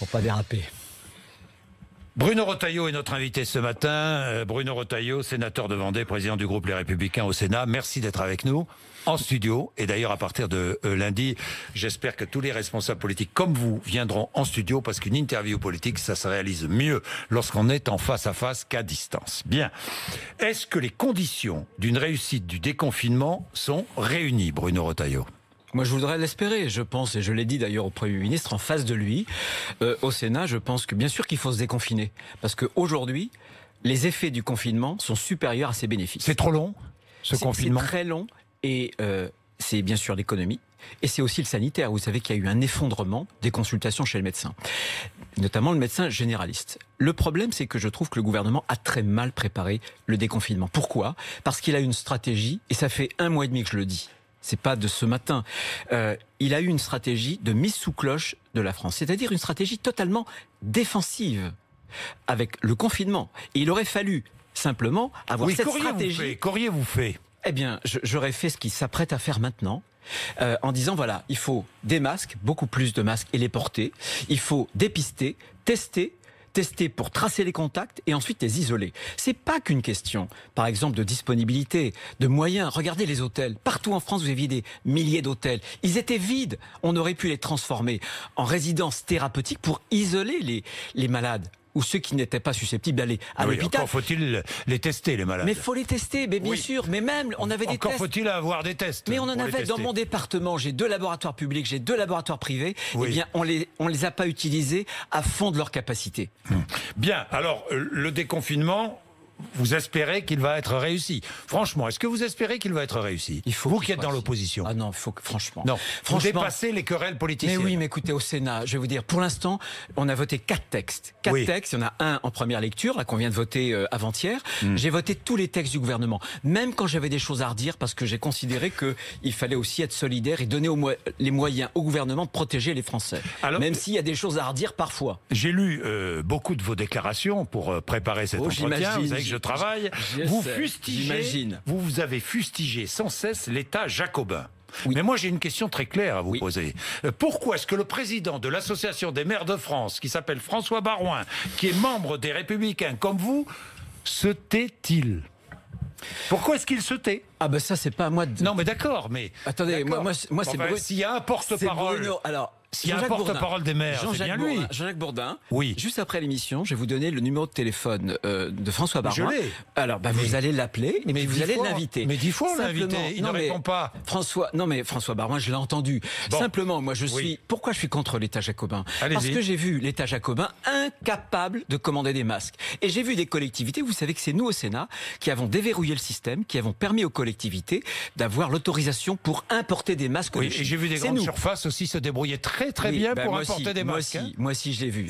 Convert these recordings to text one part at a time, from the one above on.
pour pas déraper. Bruno Retailleau est notre invité ce matin. Bruno Retailleau, sénateur de Vendée, président du groupe Les Républicains au Sénat. Merci d'être avec nous en studio. Et d'ailleurs, à partir de lundi, j'espère que tous les responsables politiques comme vous viendront en studio parce qu'une interview politique, ça se réalise mieux lorsqu'on est en face à face qu'à distance. Bien. Est-ce que les conditions d'une réussite du déconfinement sont réunies, Bruno Retailleau ? Moi, je voudrais l'espérer, je pense, et je l'ai dit d'ailleurs au Premier ministre en face de lui, au Sénat, je pense que bien sûr qu'il faut se déconfiner. Parce qu'aujourd'hui, les effets du confinement sont supérieurs à ses bénéfices. C'est trop long, ce confinement ? C'est très long, et c'est bien sûr l'économie, et c'est aussi le sanitaire. Vous savez qu'il y a eu un effondrement des consultations chez le médecin, notamment le médecin généraliste. Le problème, c'est que je trouve que le gouvernement a très mal préparé le déconfinement. Pourquoi ? Parce qu'il a une stratégie, et ça fait 1 mois et demi que je le dis. C'est pas de ce matin. Il a eu une stratégie de mise sous cloche de la France, c'est-à-dire une stratégie totalement défensive avec le confinement. Et il aurait fallu simplement avoir cette stratégie. Qu'auriez-vous fait ? Eh bien, j'aurais fait ce qu'il s'apprête à faire maintenant. En disant, voilà, il faut des masques, beaucoup plus de masques et les porter. Il faut dépister, tester pour tracer les contacts et ensuite les isoler. C'est pas qu'une question, par exemple, de disponibilité, de moyens. Regardez les hôtels. Partout en France, vous aviez des milliers d'hôtels. Ils étaient vides. On aurait pu les transformer en résidences thérapeutiques pour isoler les malades ou ceux qui n'étaient pas susceptibles d'aller à l'hôpital. Encore faut-il les tester, les malades. Mais il faut les tester, mais bien sûr. Mais même, on avait des tests. Encore faut-il avoir des tests. Mais on en avait dans mon département. J'ai 2 laboratoires publics, j'ai 2 laboratoires privés. Oui. Eh bien, on les a pas utilisés à fond de leur capacité. Bien. Alors, le déconfinement, vous espérez qu'il va être réussi. Franchement, est-ce que vous espérez qu'il va être réussi ? Il faut vous qui êtes dans l'opposition. Ah non, il faut que, franchement. Non, vous dépassez les querelles politiciennes. Mais oui, mais écoutez, au Sénat, je vais vous dire, pour l'instant, on a voté 4 textes. 4 textes, il y en a un en première lecture, là, qu'on vient de voter avant-hier. J'ai voté tous les textes du gouvernement, même quand j'avais des choses à redire, parce que j'ai considéré qu'il fallait aussi être solidaire et donner les moyens au gouvernement de protéger les Français. Alors, même s'il y a des choses à redire parfois. J'ai lu beaucoup de vos déclarations pour préparer cet entretien. Vous savez que je travaille. Vous avez fustigé sans cesse l'État jacobin. Oui. Mais moi j'ai une question très claire à vous poser. Pourquoi est-ce que le président de l'Association des maires de France, qui s'appelle François Baroin, qui est membre des Républicains comme vous, se tait-il ? Pourquoi est-ce qu'il se tait ? Ah ben ça c'est pas à moi de... Non mais d'accord, mais... Attendez, moi c'est Bruno... S'il y a un porte-parole... S'il y a un porte-parole des maires, c'est bien lui. Jean-Jacques Bourdin. Oui. Juste après l'émission, je vais vous donner le numéro de téléphone de François Baroin. Je l'ai. Alors, vous allez l'appeler, mais vous allez l'inviter. Mais 10 fois on l'a invité, il ne répond pas. François Baroin, je l'ai entendu. Bon. Simplement, moi, pourquoi je suis contre l'État jacobin ? Parce que j'ai vu l'État jacobin incapable de commander des masques. Et j'ai vu des collectivités, vous savez que c'est nous au Sénat, qui avons déverrouillé le système, qui avons permis aux collectivités d'avoir l'autorisation pour importer des masques. Oui, et j'ai vu des grandes surfaces aussi se débrouiller très bien pour importer des masques. Moi aussi, je l'ai vu.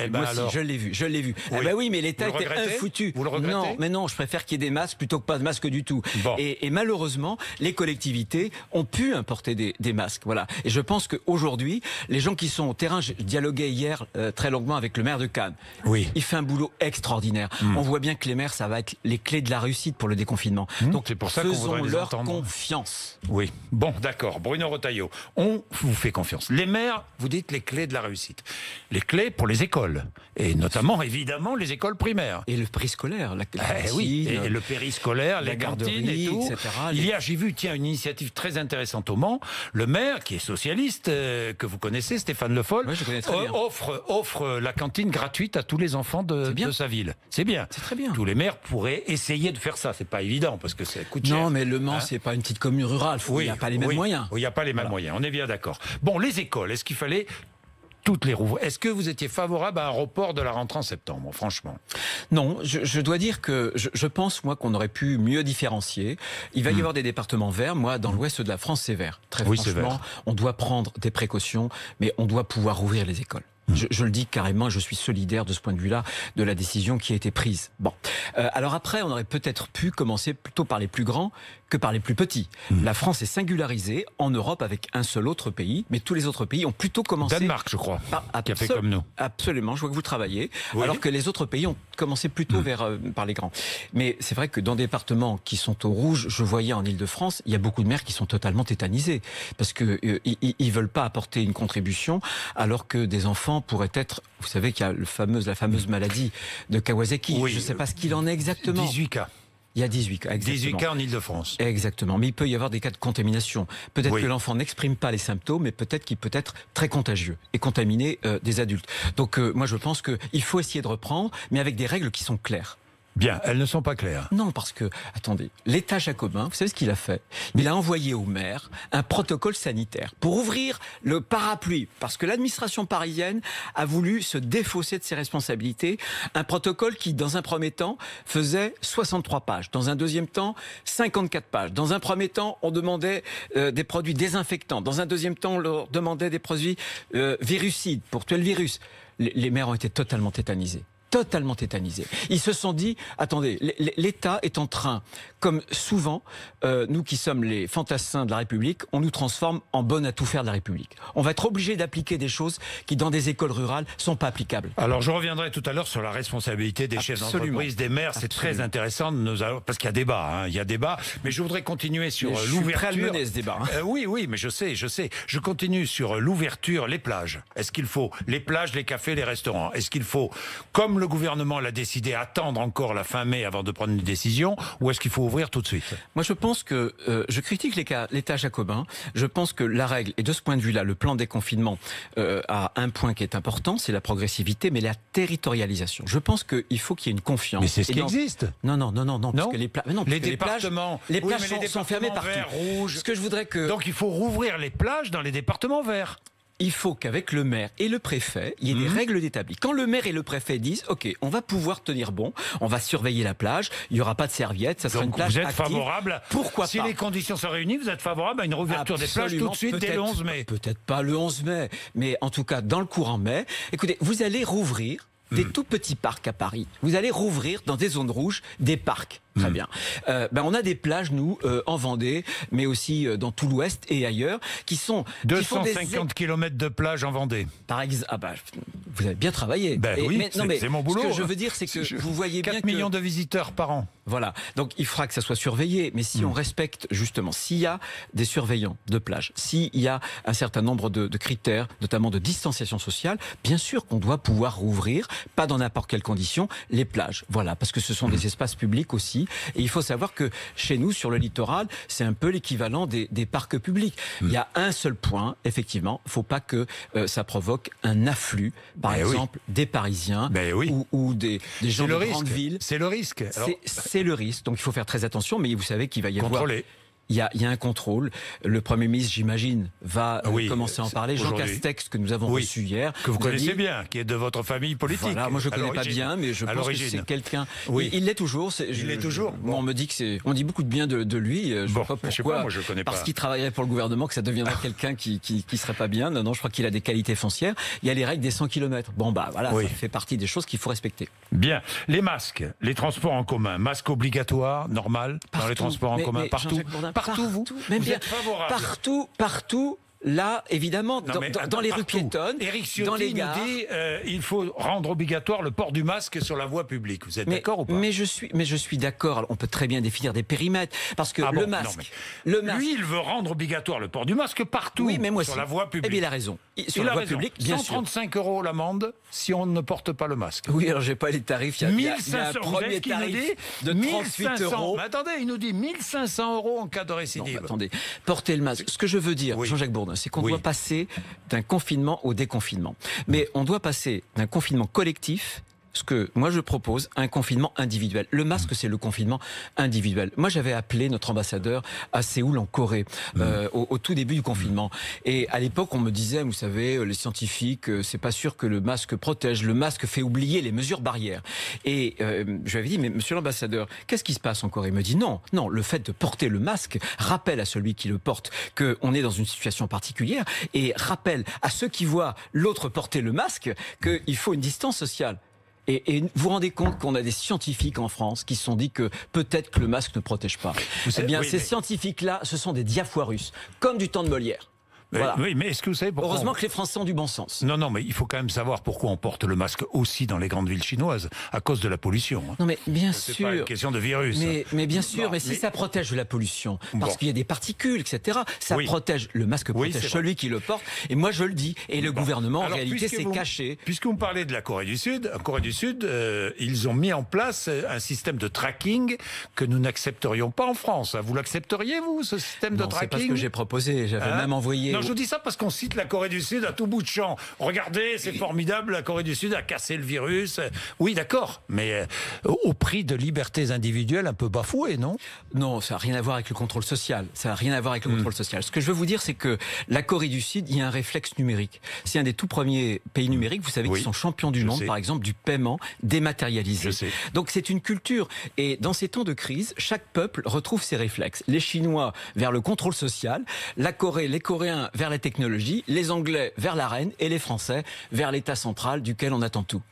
Je l'ai vu. Oui. Oui, mais l'État était infoutu. Vous le regrettez ? Non, mais non, je préfère qu'il y ait des masques plutôt que pas de masques du tout. Bon. Et malheureusement, les collectivités ont pu importer des masques. Voilà. Et je pense qu'aujourd'hui, les gens qui sont au terrain, je dialoguais hier très longuement avec le maire de Cannes. Oui. Il fait un boulot extraordinaire. On voit bien que les maires, ça va être les clés de la réussite pour le déconfinement. Donc, c'est pour ça qu'on voudrait les leur entendre. Confiance. Oui. Bon, d'accord. Bruno Retailleau, on vous fait confiance. Les maires, vous dites les clés de la réussite. Les clés pour les écoles. Et notamment, évidemment, les écoles primaires. Et le périscolaire, la cantine, oui, et le périscolaire, les cantines et tout. Etc. Il y a, j'ai vu, une initiative très intéressante au Mans. Le maire, qui est socialiste, que vous connaissez, Stéphane Le Foll, je connais très bien. offre la cantine gratuite à tous les enfants de sa ville. C'est bien. C'est très bien. Tous les maires pourraient essayer de faire ça. C'est pas évident parce que ça coûte cher. Non, mais Le Mans, c'est pas une petite commune rurale. Il n'y a pas les mêmes moyens. Oui, il n'y a pas les mêmes moyens. On est bien d'accord. Bon, les écoles, est-ce qu'il fallait toutes les rouvres. Est-ce que vous étiez favorable à un report de la rentrée en septembre, franchement ? Non, je dois dire que je pense, moi, qu'on aurait pu mieux différencier. Il va y avoir des départements verts. Moi, dans l'ouest de la France, c'est vert. Très franchement, on doit prendre des précautions, mais on doit pouvoir ouvrir les écoles. Je le dis carrément, je suis solidaire de ce point de vue-là, de la décision qui a été prise. Bon, alors après, on aurait peut-être pu commencer plutôt par les plus grands que par les plus petits. La France est singularisée en Europe avec un seul autre pays, mais tous les autres pays ont plutôt commencé... Danemark, je crois, qui a fait comme nous. Absolument, je vois que vous travaillez, alors que les autres pays ont commencé plutôt par les grands. Mais c'est vrai que dans des départements qui sont au rouge, je voyais en Ile-de-France, il y a beaucoup de maires qui sont totalement tétanisés, parce qu'ils ne veulent pas apporter une contribution, alors que des enfants enfant pourrait être... Vous savez qu'il y a la fameuse maladie de Kawasaki. Oui. Je ne sais pas ce qu'il en est exactement. 18 cas. Il y a 18 cas, exactement. 18 cas en Ile-de-France. Exactement, mais il peut y avoir des cas de contamination. Peut-être Oui. que l'enfant n'exprime pas les symptômes, mais peut-être qu'il peut être très contagieux et contaminer des adultes. Donc moi je pense qu'il faut essayer de reprendre, mais avec des règles qui sont claires. Bien, elles ne sont pas claires. Non, parce que, attendez, l'État jacobin, vous savez ce qu'il a fait? Il a envoyé au maire un protocole sanitaire pour ouvrir le parapluie, parce que l'administration parisienne a voulu se défausser de ses responsabilités. Un protocole qui, dans un premier temps, faisait 63 pages. Dans un deuxième temps, 54 pages. Dans un premier temps, on demandait des produits désinfectants. Dans un deuxième temps, on leur demandait des produits virucides pour tuer le virus. Les maires ont été totalement tétanisés. Totalement tétanisés. Ils se sont dit, attendez, l'État est en train, comme souvent, nous qui sommes les fantassins de la République, on nous transforme en bonne à tout faire de la République. On va être obligé d'appliquer des choses qui, dans des écoles rurales, sont pas applicables. Alors, je reviendrai tout à l'heure sur la responsabilité des chefs d'entreprise, des maires. C'est très intéressant, parce qu'il y a débat, hein, il y a débat. Mais je voudrais continuer sur l'ouverture. Je suis prêt à le mener, ce débat. Oui, mais je sais. Je continue sur l'ouverture, les plages. Est-ce qu'il faut les plages, les cafés, les restaurants? Est-ce qu'il faut, comme le gouvernement l'a décidé, attendre encore la fin mai avant de prendre une décision, ou est-ce qu'il faut ouvrir tout de suite? Moi, je pense que je critique l'État jacobin. Je pense que la règle, et de ce point de vue-là, le plan de déconfinement a un point qui est important, c'est la progressivité, mais la territorialisation. Je pense qu'il faut qu'il y ait une confiance. Mais c'est ce qui existe. Non, parce que les départements, les plages sont fermées partout. Verts, rouges. Ce que je voudrais que... Donc il faut rouvrir les plages dans les départements verts. Il faut qu'avec le maire et le préfet, il y ait des règles établies. Quand le maire et le préfet disent « Ok, on va pouvoir tenir bon, on va surveiller la plage, il n'y aura pas de serviettes, ça sera une plage active. » Vous êtes favorable? Pourquoi pas? Si les conditions sont réunies, vous êtes favorable à une réouverture des plages tout de suite dès le 11 mai? Peut-être pas le 11 mai, mais en tout cas dans le courant mai. Écoutez, vous allez rouvrir des tout petits parcs à Paris. Vous allez rouvrir dans des zones rouges des parcs. Très bien. On a des plages, nous, en Vendée, mais aussi dans tout l'Ouest et ailleurs, qui sont... 250 km de plage en Vendée. Par exemple, vous avez bien travaillé. Oui, c'est mon boulot. Ce que je veux dire, c'est que vous voyez bien 4 millions de visiteurs par an. Voilà. Donc, il faudra que ça soit surveillé. Mais si on respecte, justement, s'il y a des surveillants de plage, s'il y a un certain nombre de critères, notamment de distanciation sociale, bien sûr qu'on doit pouvoir rouvrir, pas dans n'importe quelle condition, les plages. Voilà. Parce que ce sont des espaces publics aussi. Et il faut savoir que chez nous, sur le littoral, c'est un peu l'équivalent des parcs publics. Il y a un seul point, effectivement, il ne faut pas que ça provoque un afflux, par exemple, des Parisiens ou des gens de grandes villes. C'est le risque. C'est le risque. Donc il faut faire très attention, mais vous savez qu'il va y avoir... Contrôler. Il y a un contrôle. Le Premier ministre, j'imagine, va commencer à en parler. Jean Castex, que nous avons reçu hier. Que vous connaissez bien, qui est de votre famille politique. Voilà, moi je ne connais pas bien, mais je pense que c'est quelqu'un... Il l'est toujours. Il l'est toujours. On me dit que c'est... On dit beaucoup de bien de lui. Je ne sais pas pourquoi. Moi je connais pas. Parce qu'il travaillerait pour le gouvernement, que ça deviendrait quelqu'un qui serait pas bien. Non, je crois qu'il a des qualités foncières. Il y a les règles des 100 km. Ça fait partie des choses qu'il faut respecter. Bien. Les masques, les transports en commun. Masques obligatoires, normal, dans les transports en commun, partout. Partout, vous êtes favorable. Partout. Là, évidemment, dans les rues piétonnes, Éric Ciotti dans les gares, nous dit il faut rendre obligatoire le port du masque sur la voie publique. Vous êtes d'accord ou pas? Mais je suis d'accord. On peut très bien définir des périmètres parce que le masque. Lui, il veut rendre obligatoire le port du masque partout sur la voie publique. Eh bien, il a raison. Sur la voie publique, bien sûr. 135 € l'amende si on ne porte pas le masque. Oui, alors j'ai pas les tarifs. Il y a un premier tarif de 38 €. Mais attendez, il nous dit 1500 € en cas de récidive. Attendez, portez le masque. Ce que je veux dire, Jean-Jacques Bourdin, c'est qu'on doit passer d'un confinement au déconfinement. Mais on doit passer d'un confinement collectif, ce que moi je propose, un confinement individuel. Le masque, c'est le confinement individuel. Moi, j'avais appelé notre ambassadeur à Séoul, en Corée, au tout début du confinement. Et à l'époque, on me disait, vous savez, les scientifiques, c'est pas sûr que le masque protège. Le masque fait oublier les mesures barrières. Et je lui avais dit, mais monsieur l'ambassadeur, qu'est-ce qui se passe en Corée? Il me dit, non, le fait de porter le masque rappelle à celui qui le porte qu'on est dans une situation particulière et rappelle à ceux qui voient l'autre porter le masque qu'il faut une distance sociale. Et vous vous rendez compte qu'on a des scientifiques en France qui se sont dit que peut-être que le masque ne protège pas. Ces scientifiques-là, ce sont des diafoirus, comme du temps de Molière. Voilà. Oui, mais est-ce que vous savez pourquoi Heureusement que les Français ont du bon sens. Non, mais il faut quand même savoir pourquoi on porte le masque aussi dans les grandes villes chinoises, à cause de la pollution. Non, mais bien C'est sûr. pas une question de virus. Mais bien sûr, mais si ça protège de la pollution, parce qu'il y a des particules, etc., ça protège, le masque protège celui qui le porte, et moi je le dis, et le gouvernement, en réalité, c'est caché. Puisque vous me parlez de la Corée du Sud, en Corée du Sud, ils ont mis en place un système de tracking que nous n'accepterions pas en France. Vous l'accepteriez, vous, ce système de tracking? C'est pas ce que j'ai proposé, j'avais même envoyé... Non, je vous dis ça parce qu'on cite la Corée du Sud à tout bout de champ. Regardez, c'est formidable, la Corée du Sud a cassé le virus. Oui, d'accord, mais au prix de libertés individuelles un peu bafouées, non? Non, ça n'a rien à voir avec le contrôle social. Ça n'a rien à voir avec le contrôle social. Ce que je veux vous dire, c'est que la Corée du Sud, il y a un réflexe numérique. C'est un des tout premiers pays numériques, vous savez, qui sont champions du monde, par exemple, du paiement dématérialisé. Donc c'est une culture. Et dans ces temps de crise, chaque peuple retrouve ses réflexes. Les Chinois vers le contrôle social, la Corée, les Coréens vers la technologie, les Anglais vers la reine et les Français vers l'État central duquel on attend tout.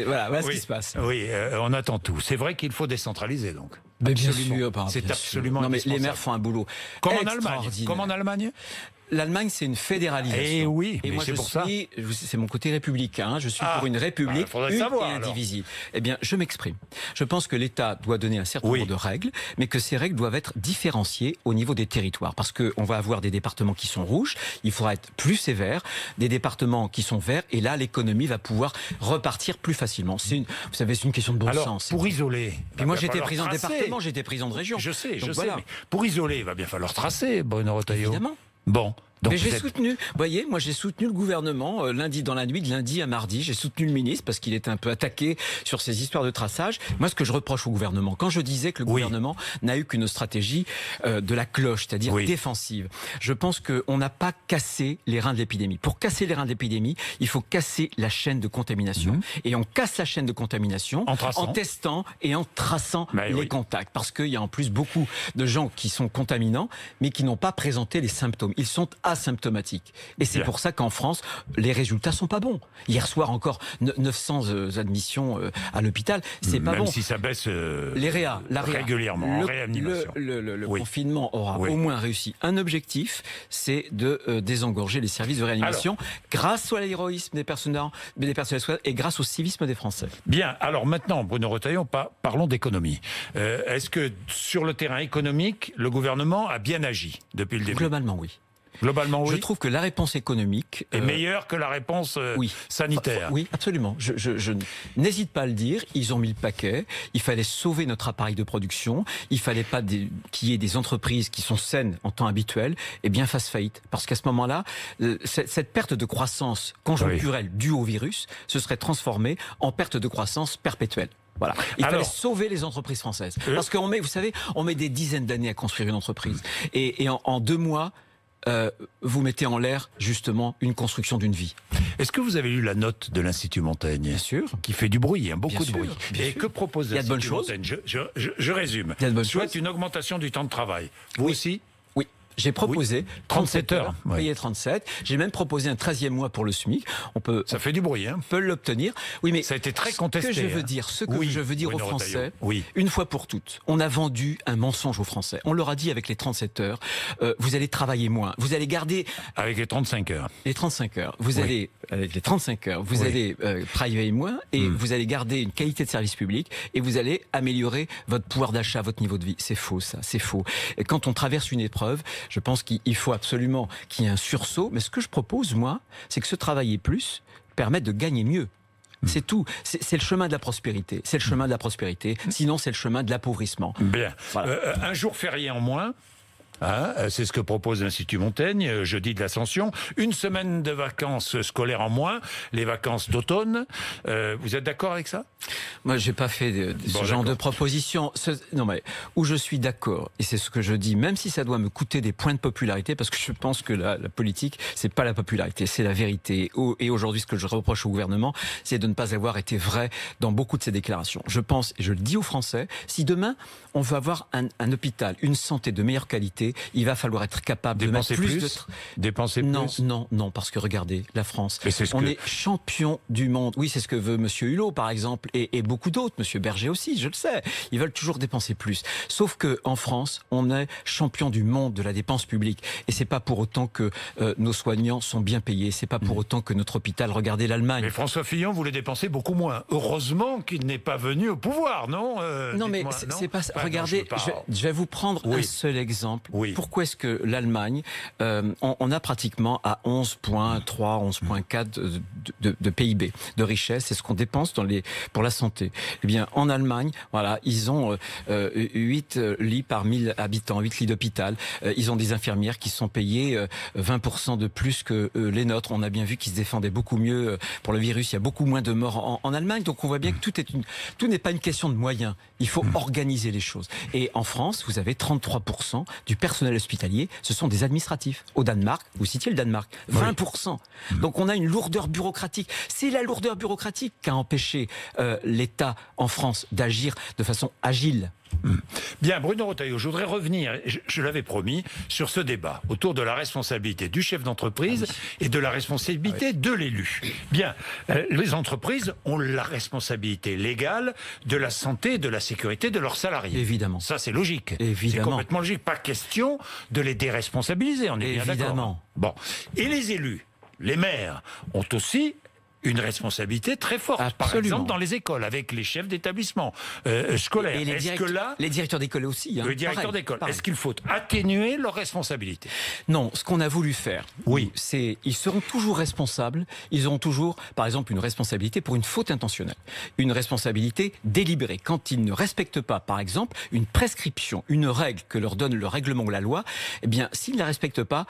Voilà ce qui se passe. Oui, on attend tout. C'est vrai qu'il faut décentraliser donc. Mais bien sûr, c'est absolument non, mais les maires font un boulot extraordinaire. Comme en Allemagne. L'Allemagne, c'est une fédéralisation. Et oui, et moi, c'est mon côté républicain. Je suis pour une république une et indivisible. Eh bien, je m'exprime. Je pense que l'État doit donner un certain nombre de règles, mais que ces règles doivent être différenciées au niveau des territoires. Parce qu'on va avoir des départements qui sont rouges, il faudra être plus sévère, des départements qui sont verts, et là, l'économie va pouvoir repartir plus facilement. Vous savez, c'est une question de bon sens. Pour isoler... Puis moi, j'étais président de département, j'étais président de région. Je sais, mais pour isoler, il va bien falloir tracer, Bruno Retailleau. Évidemment. Bon. Donc mais j'ai soutenu, vous voyez, moi j'ai soutenu le gouvernement lundi dans la nuit, de lundi à mardi. J'ai soutenu le ministre parce qu'il était un peu attaqué sur ces histoires de traçage. Moi, ce que je reproche au gouvernement, quand je disais que le gouvernement n'a eu qu'une stratégie de la cloche, c'est-à-dire défensive, je pense qu'on n'a pas cassé les reins de l'épidémie. Pour casser les reins de l'épidémie, il faut casser la chaîne de contamination. Et on casse la chaîne de contamination en testant et en traçant les contacts. Parce qu'il y a en plus beaucoup de gens qui sont contaminants, mais qui n'ont pas présenté les symptômes. Ils sont asymptomatiques. Et c'est pour ça qu'en France, les résultats sont pas bons. Hier soir encore, 900 admissions à l'hôpital, c'est pas bon. Même si ça baisse les réa, régulièrement, en réanimation. Le confinement aura au moins réussi un objectif, c'est de désengorger les services de réanimation grâce à l'héroïsme des personnels et grâce au civisme des Français. Bien, alors maintenant, Bruno Retailleau, parlons d'économie. Est-ce que sur le terrain économique, le gouvernement a bien agi depuis le début? Globalement, oui. Globalement, oui. Je trouve que la réponse économique est meilleure que la réponse sanitaire. Oui, absolument. Je n'hésite pas à le dire. Ils ont mis le paquet. Il fallait sauver notre appareil de production. Il fallait pas qu'il y ait des entreprises qui sont saines en temps habituel et bien fassent faillite. Parce qu'à ce moment-là, cette perte de croissance conjoncturelle due au virus se serait transformée en perte de croissance perpétuelle. Voilà. Il fallait sauver les entreprises françaises. Parce qu'on met, vous savez, on met des dizaines d'années à construire une entreprise. Et en 2 mois, vous mettez en l'air justement une construction d'une vie. Est-ce que vous avez lu la note de l'Institut Montaigne? Bien sûr. Qui fait du bruit, beaucoup de bruit. Et que propose l'Institut Montaigne? Je résume. Souhaite une augmentation du temps de travail. Vous aussi? Oui. J'ai proposé 37 heures, payé 37. J'ai même proposé un 13e mois pour le SMIC. Ça fait du bruit, hein. On peut l'obtenir. Oui, mais ça a été très contesté. Ce que je veux dire aux Français, une fois pour toutes, on a vendu un mensonge aux Français. On leur a dit avec les 37 heures, vous allez travailler moins, vous allez garder... Avec les 35 heures. Les 35 heures. Vous allez, avec les 35 heures, vous allez travailler moins et vous allez garder une qualité de service public et vous allez améliorer votre pouvoir d'achat, votre niveau de vie. C'est faux, ça. C'est faux. Et quand on traverse une épreuve, je pense qu'il faut absolument qu'il y ait un sursaut. Mais ce que je propose, moi, c'est que ce travailler plus permette de gagner mieux. C'est tout. C'est le chemin de la prospérité. C'est le chemin de la prospérité. Sinon, c'est le chemin de l'appauvrissement. Bien. Voilà. Un jour férié en moins. C'est ce que propose l'Institut Montaigne, jeudi de l'Ascension. 1 semaine de vacances scolaires en moins, les vacances d'automne. Vous êtes d'accord avec ça? Moi, j'ai pas fait ce genre de proposition. Non, mais où je suis d'accord, et c'est ce que je dis, même si ça doit me coûter des points de popularité, parce que je pense que la politique, c'est pas la popularité, c'est la vérité. Et aujourd'hui, ce que je reproche au gouvernement, c'est de ne pas avoir été vrai dans beaucoup de ses déclarations. Je pense, et je le dis aux Français, si demain, on veut avoir un hôpital, une santé de meilleure qualité, santé, il va falloir être capable de mettre Dépenser plus. Non, parce que regardez, la France, on est champion du monde. Oui, c'est ce que veut Monsieur Hulot, par exemple, et beaucoup d'autres, Monsieur Berger aussi, je le sais. Ils veulent toujours dépenser plus. Sauf que en France, on est champion du monde de la dépense publique. Et c'est pas pour autant que nos soignants sont bien payés. C'est pas pour autant que notre hôpital, regardez l'Allemagne. Mais François Fillon voulait dépenser beaucoup moins. Heureusement qu'il n'est pas venu au pouvoir, non? Non, mais c'est pas ça. Regardez, je vais vous prendre un seul exemple. Pourquoi est-ce que l'Allemagne, on a pratiquement à 11,3, 11,4 de PIB, de richesse, c'est ce qu'on dépense pour la santé. Eh bien, en Allemagne, voilà, ils ont 8 lits par 1000 habitants, 8 lits d'hôpital. Ils ont des infirmières qui sont payées 20% de plus que les nôtres. On a bien vu qu'ils se défendaient beaucoup mieux pour le virus. Il y a beaucoup moins de morts en Allemagne. Donc on voit bien que tout n'est pas une question de moyens. Il faut organiser les choses. Et en France, vous avez 33% du personnel hospitalier, ce sont des administratifs. Au Danemark, vous citiez le Danemark, 20%. Donc on a une lourdeur bureaucratique. C'est la lourdeur bureaucratique qui a empêché l'État en France d'agir de façon agile. Bien, Bruno Retailleau, je voudrais revenir, je l'avais promis, sur ce débat autour de la responsabilité du chef d'entreprise et de la responsabilité de l'élu. Bien, les entreprises ont la responsabilité légale de la santé et de la sécurité de leurs salariés. Évidemment. Ça, c'est logique. Évidemment. C'est complètement logique. Pas question de les déresponsabiliser, on est bien d'accord. Évidemment. Bon. Et les élus, les maires, ont aussi une responsabilité très forte. Absolument. Par exemple, dans les écoles, avec les chefs d'établissement scolaires. Et les directeurs d'école aussi. Le directeur d'école. Est-ce qu'il faut atténuer leurs responsabilités? Non, ce qu'on a voulu faire, c'est ils seront toujours responsables. Ils auront toujours, par exemple, une responsabilité pour une faute intentionnelle, une responsabilité délibérée. Quand ils ne respectent pas, par exemple, une prescription, une règle que leur donne le règlement ou la loi, eh bien, s'ils ne la respectent pas,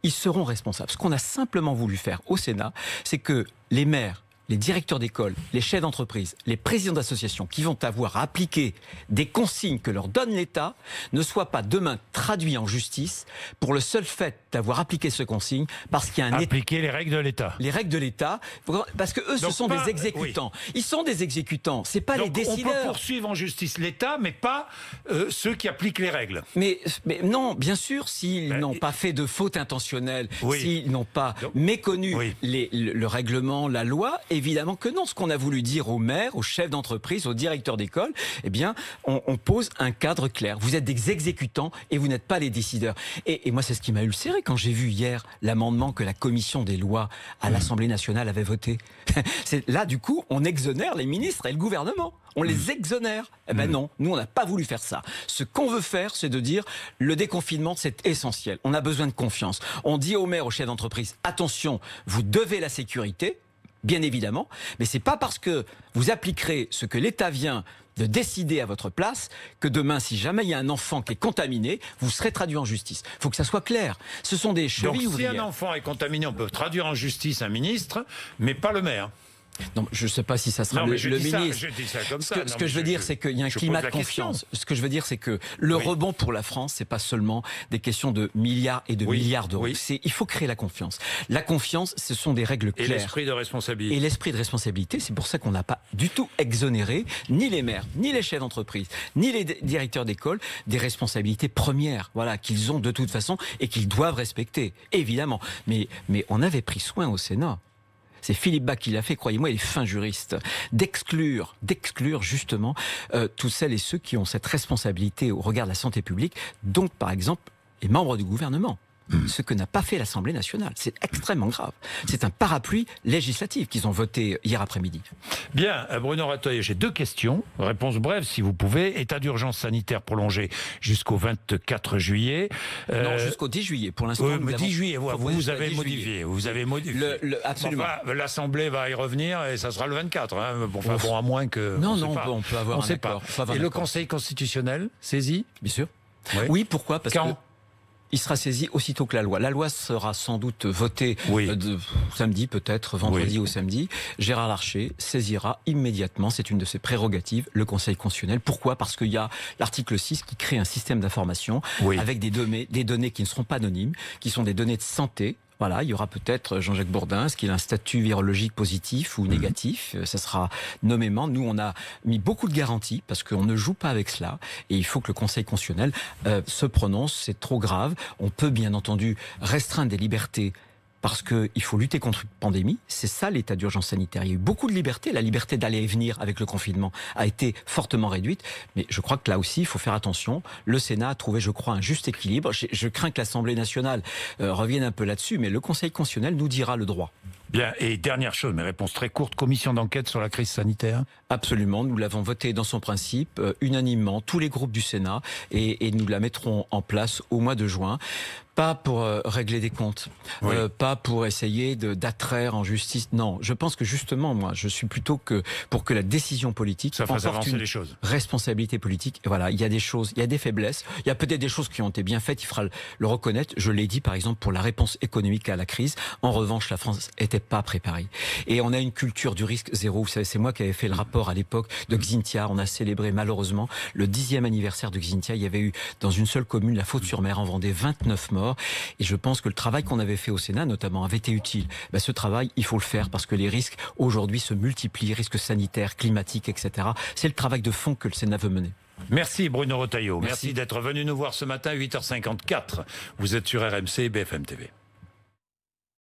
ils seront responsables. Ce qu'on a simplement voulu faire au Sénat, c'est que les maires, les directeurs d'école, les chefs d'entreprise, les présidents d'associations qui vont avoir à appliquer des consignes que leur donne l'État ne soient pas demain traduits en justice pour le seul fait d'avoir appliqué ce consigne parce qu'il y a un appliquer les règles de l'État. Les règles de l'État, parce que eux, ce sont des exécutants. Oui. Ils sont des exécutants, c'est pas les décideurs. On peut poursuivre en justice l'État, mais pas ceux qui appliquent les règles. Mais non, bien sûr, s'ils n'ont pas fait de faute intentionnelle, s'ils n'ont pas méconnu le règlement, la loi, évidemment que non. Ce qu'on a voulu dire aux maires, aux chefs d'entreprise, aux directeurs d'école, eh bien, on pose un cadre clair. Vous êtes des exécutants et vous n'êtes pas les décideurs. Et moi, c'est ce qui m'a ulcéré quand j'ai vu hier l'amendement que la commission des lois à l'Assemblée nationale avait voté. Là, du coup, on exonère les ministres et le gouvernement. On les exonère. Eh ben non, nous, on n'a pas voulu faire ça. Ce qu'on veut faire, c'est de dire le déconfinement, c'est essentiel. On a besoin de confiance. On dit aux maires, aux chefs d'entreprise, attention, vous devez la sécurité, bien évidemment, mais c'est pas parce que vous appliquerez ce que l'État vient de décider à votre place que demain, si jamais il y a un enfant qui est contaminé, vous serez traduit en justice. Il faut que ça soit clair. Ce sont des chevilles ouvrières. Donc, si un enfant est contaminé, on peut traduire en justice un ministre, mais pas le maire. Non, je ne sais pas si ça sera le ministre. Je dis ça comme ça. Ce que je veux dire, c'est qu'il y a un climat de confiance. Ce que je veux dire, c'est que le rebond pour la France, c'est pas seulement des questions de milliards et de milliards d'euros. Il faut créer la confiance. La confiance, ce sont des règles claires. Et l'esprit de responsabilité. Et l'esprit de responsabilité, c'est pour ça qu'on n'a pas du tout exonéré ni les maires, ni les chefs d'entreprise, ni les directeurs d'école des responsabilités premières, voilà, qu'ils ont de toute façon et qu'ils doivent respecter, évidemment. Mais on avait pris soin au Sénat. C'est Philippe Bas qui l'a fait, croyez-moi, il est fin juriste, d'exclure justement tous celles et ceux qui ont cette responsabilité au regard de la santé publique, donc par exemple les membres du gouvernement. Ce que n'a pas fait l'Assemblée nationale. C'est extrêmement grave. C'est un parapluie législatif qu'ils ont voté hier après-midi. Bien, Bruno Retailleau, j'ai deux questions. Réponse brève, si vous pouvez. État d'urgence sanitaire prolongé jusqu'au 24 juillet. Non, jusqu'au 10 juillet. Pour l'instant, le 10 juillet, vous avez modifié. Vous avez modifié. Absolument. Enfin, l'Assemblée va y revenir et ça sera le 24. Hein. Bon, à moins que... Non, on peut avoir un accord. Et le Conseil constitutionnel, saisi? Bien sûr. Oui, pourquoi? Parce que... Il sera saisi aussitôt que la loi. La loi sera sans doute votée samedi, peut-être, vendredi ou samedi. Gérard Larcher saisira immédiatement, c'est une de ses prérogatives, le Conseil constitutionnel. Pourquoi? Parce qu'il y a l'article 6 qui crée un système d'information avec des données qui ne seront pas anonymes, qui sont des données de santé, Voilà, il y aura peut-être Jean-Jacques Bourdin, est-ce qu'il a un statut virologique positif ou négatif? Ça sera nommément. Nous, on a mis beaucoup de garanties parce qu'on ne joue pas avec cela. Et il faut que le Conseil constitutionnel se prononce. C'est trop grave. On peut bien entendu restreindre des libertés parce qu'il faut lutter contre une pandémie. C'est ça l'état d'urgence sanitaire. Il y a eu beaucoup de liberté. La liberté d'aller et venir avec le confinement a été fortement réduite. Mais je crois que là aussi, il faut faire attention. Le Sénat a trouvé, je crois, un juste équilibre. Je crains que l'Assemblée nationale revienne un peu là-dessus, mais le Conseil constitutionnel nous dira le droit. Bien, et dernière chose, mes réponses très courtes, commission d'enquête sur la crise sanitaire? Absolument, nous l'avons voté dans son principe, unanimement, tous les groupes du Sénat, et nous la mettrons en place au mois de juin. Pas pour régler des comptes, Oui. pas pour essayer d'attraire en justice. Non, je pense que justement, moi, je suis plutôt que pour que la décision politique Ça fasse emporte avancer une les choses. responsabilité politique. Et voilà, il y a des choses, il y a des faiblesses, il y a peut-être des choses qui ont été bien faites, il faudra le reconnaître. Je l'ai dit, par exemple, pour la réponse économique à la crise. En revanche, la France n'était pas préparée. Et on a une culture du risque zéro. Vous savez, c'est moi qui avais fait le rapport à l'époque de Xintia. On a célébré malheureusement le 10e anniversaire de Xintia. Il y avait eu dans une seule commune, la Faute-sur-Mer, en Vendée, 29 morts. Et je pense que le travail qu'on avait fait au Sénat, notamment, avait été utile. Ce travail, il faut le faire parce que les risques, aujourd'hui, se multiplient. Risques sanitaires, climatiques, etc. C'est le travail de fond que le Sénat veut mener. Merci Bruno Retailleau. Merci Merci d'être venu nous voir ce matin, 8h54. Vous êtes sur RMC et BFM TV.